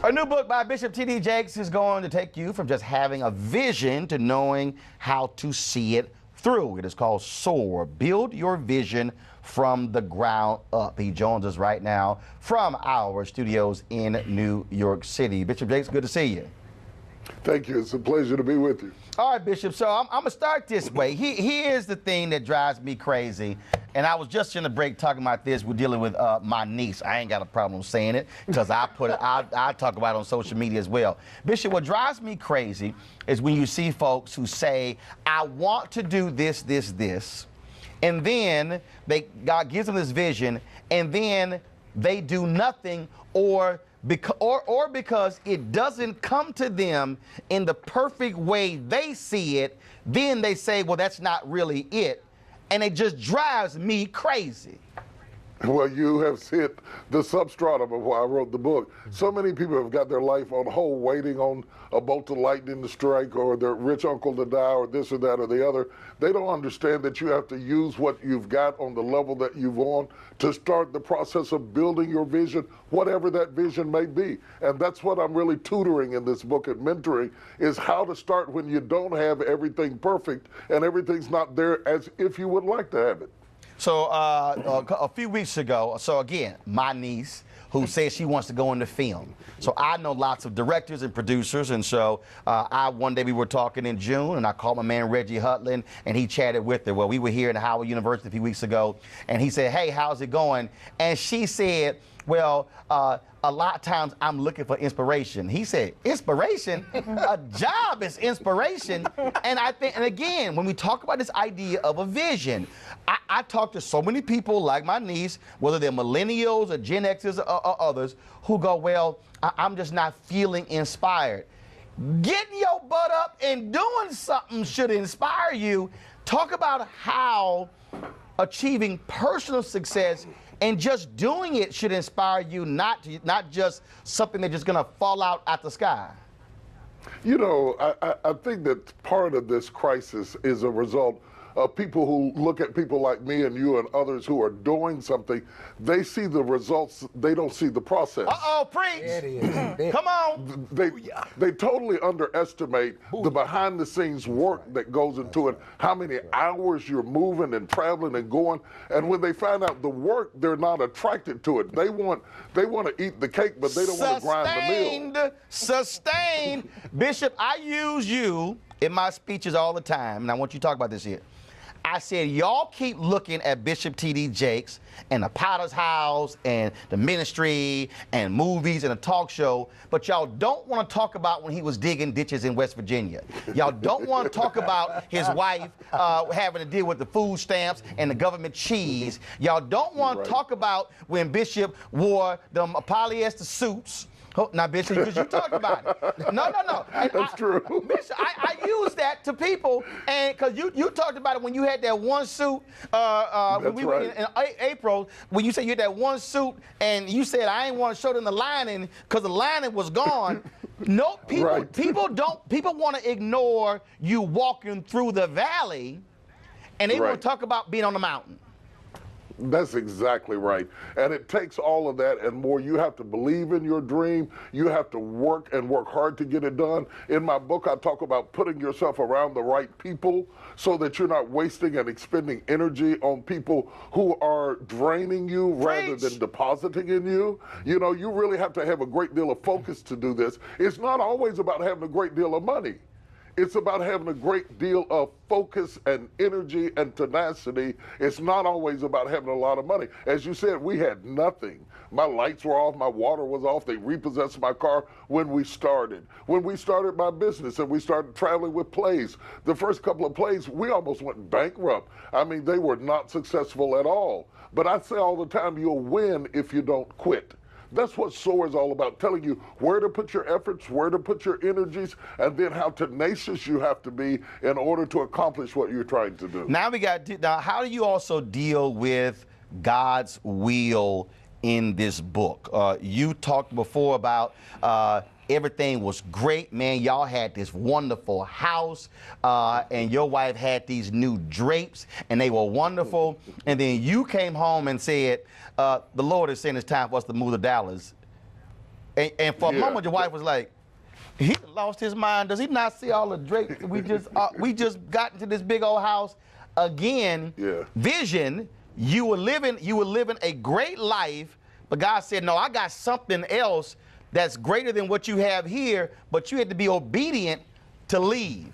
A new book by Bishop T.D. Jakes is going to take you from just having a vision to knowing how to see it through. It is called SOAR, Build Your Vision from the Ground Up. He joins us right now from our studios in New York City. Bishop Jakes, good to see you. Thank you. It's a pleasure to be with you. All right, Bishop. So I'm going to start this way. Here's the thing that drives me crazy. And I was just in the break talking about this. We're dealing with my niece. I ain't got a problem saying it because I talk about it on social media as well. Bishop, what drives me crazy is when you see folks who say, I want to do this, this, this. And then God gives them this vision, and then they do nothing or because it doesn't come to them in the perfect way they see it, then they say, well, that's not really it. And it just drives me crazy. Well, you have hit the substratum of why I wrote the book. So many people have got their life on hold waiting on a bolt of lightning to strike or their rich uncle to die or this or that or the other. They don't understand that you have to use what you've got on the level that you've on to start the process of building your vision, whatever that vision may be. And that's what I'm really tutoring in this book and mentoring, is how to start when you don't have everything perfect and everything's not there as if you would like to have it. So a few weeks ago, so again, my niece, who says she wants to go into film. So I know lots of directors and producers, and so one day we were talking in June, and I called my man Reggie Hutland, and he chatted with her. Well, we were here at Howard University a few weeks ago, and he said, hey, how's it going? And she said, well, a lot of times I'm looking for inspiration. He said, inspiration? A job is inspiration. And I think, and again, when we talk about this idea of a vision, I talk to so many people like my niece, whether they're millennials or Gen Xers or others, who go, well, I'm just not feeling inspired. Getting your butt up and doing something should inspire you. Talk about how achieving personal success and just doing it should inspire you, not just something that's just going to fall out the sky. You know, I think that part of this crisis is a result of people who look at people like me and you and others who are doing something. They see the results, they don't see the process. Uh-oh, preach! There it is. Come on! They totally underestimate the behind-the-scenes work that goes into it, how many hours you're moving and traveling and going, and when they find out the work, they're not attracted to it. They want to eat the cake, but they don't want to grind the meal. Sustained. Bishop, I use you in my speeches all the time, and I want you to talk about this here. I said, y'all keep looking at Bishop T.D. Jakes and the Potter's House and the ministry and movies and a talk show, but y'all don't want to talk about when he was digging ditches in West Virginia. Y'all don't want to talk about his wife having to deal with the food stamps and the government cheese. Y'all don't want to talk about when Bishop wore them polyester suits. Oh, now, Bishop, because you talked about it. No. That's true. Bishop, I use that to people, and because you talked about it when you had that one suit, when we were in April, when you said you had that one suit, and you said, I ain't want to show them the lining because the lining was gone. No, people want to ignore you walking through the valley, and they want to talk about being on the mountain. That's exactly right. And it takes all of that and more. You have to believe in your dream. You have to work and work hard to get it done. In my book, I talk about putting yourself around the right people so that you're not wasting and expending energy on people who are draining you rather than depositing in you. You know, you really have to have a great deal of focus to do this. It's not always about having a great deal of money. It's about having a great deal of focus and energy and tenacity. It's not always about having a lot of money. As you said, we had nothing. My lights were off, my water was off. They repossessed my car when we started. When we started my business and we started traveling with plays, the first couple of plays, we almost went bankrupt. I mean, they were not successful at all. But I say all the time, you'll win if you don't quit. That's what SOAR is all about, telling you where to put your efforts, where to put your energies, and then how tenacious you have to be in order to accomplish what you're trying to do. Now how do you also deal with God's will in this book? You talked before about everything was great, man. Y'all had this wonderful house, and your wife had these new drapes, and they were wonderful. And then you came home and said, the Lord is saying it's time for us to move to Dallas. And for a Yeah. moment, your wife was like, he lost his mind. Does he not see all the drapes? We just got into this big old house. Again, Yeah. vision, you were living a great life, but God said, no, I got something else that's greater than what you have here, but you had to be obedient to leave.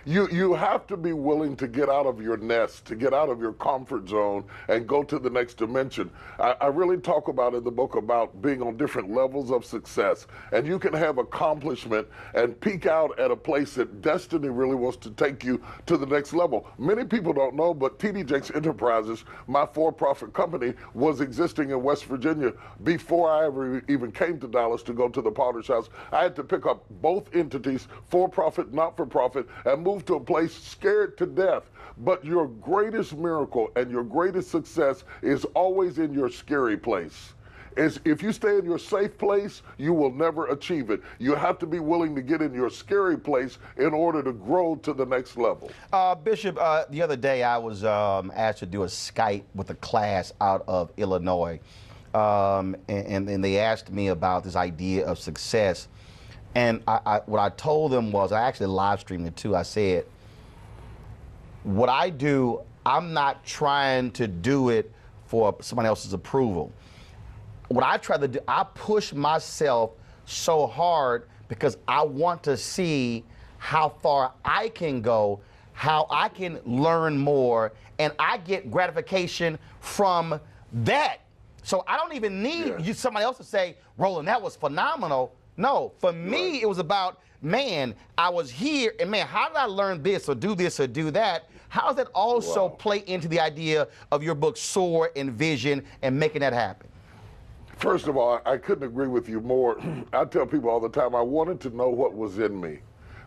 You have to be willing to get out of your nest, to get out of your comfort zone and go to the next dimension. I really talk about in the book about being on different levels of success. And you can have accomplishment and peak out at a place that destiny really wants to take you to the next level. Many people don't know, but TD Jakes Enterprises, my for-profit company, was existing in West Virginia before I ever even came to Dallas to go to the Potter's House. I had to pick up both entities, for-profit, not-for-profit, and move to a place scared to death. But your greatest miracle and your greatest success is always in your scary place. If you stay in your safe place, you will never achieve it. You have to be willing to get in your scary place in order to grow to the next level. Bishop, the other day I was asked to do a Skype with a class out of Illinois, and they asked me about this idea of success. And what I told them was, I actually live streamed it too. I said, what I do, I'm not trying to do it for somebody else's approval. What I try to do, I push myself so hard because I want to see how far I can go, how I can learn more, and I get gratification from that. So I don't even need somebody else to say, Roland, that was phenomenal. No, for me, it was about, man, I was here, and man, how did I learn this or do that? How does that also play into the idea of your book, SOAR and Vision, and making that happen? First of all, I couldn't agree with you more. I tell people all the time, I wanted to know what was in me.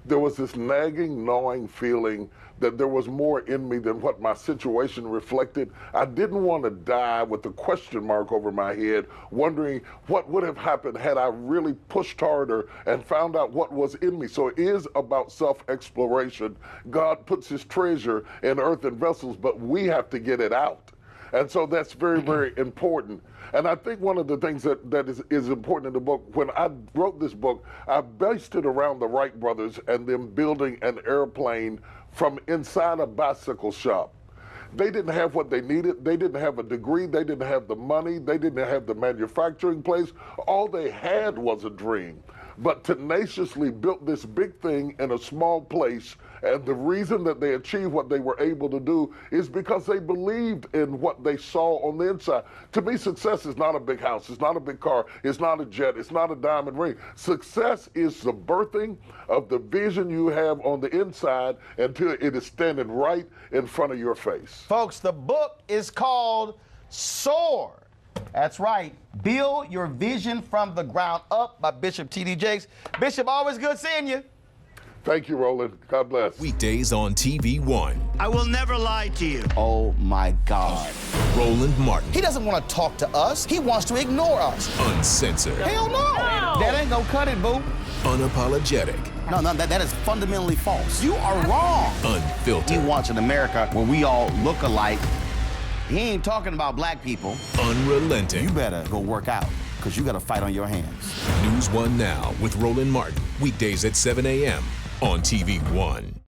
There was this nagging, gnawing feeling that there was more in me than what my situation reflected. I didn't want to die with a question mark over my head, wondering what would have happened had I really pushed harder and found out what was in me. So it is about self-exploration. God puts his treasure in earthen vessels, but we have to get it out. And so that's very, very important. And I think one of the things that is important in the book, when I wrote this book, I based it around the Wright brothers and them building an airplane from inside a bicycle shop. They didn't have what they needed. They didn't have a degree. They didn't have the money. They didn't have the manufacturing place. All they had was a dream. But tenaciously built this big thing in a small place. And the reason that they achieved what they were able to do is because they believed in what they saw on the inside. To me, success is not a big house. It's not a big car. It's not a jet. It's not a diamond ring. Success is the birthing of the vision you have on the inside until it is standing right in front of your face. Folks, the book is called SOAR. That's right. Build Your Vision from the Ground Up by Bishop TD Jakes. Bishop, always good seeing you. Thank you, Roland. God bless. Weekdays on TV One. I will never lie to you. Oh, my God. Roland Martin. He doesn't want to talk to us. He wants to ignore us. Uncensored. Hell no. That ain't gonna cut it, boo. Unapologetic. No, that is fundamentally false. You are wrong. Unfiltered. He wants an America where we all look alike. He ain't talking about black people. Unrelenting. You better go work out, because you got a fight on your hands. NewsOne Now with Roland Martin. Weekdays at 7 a.m. on TV One.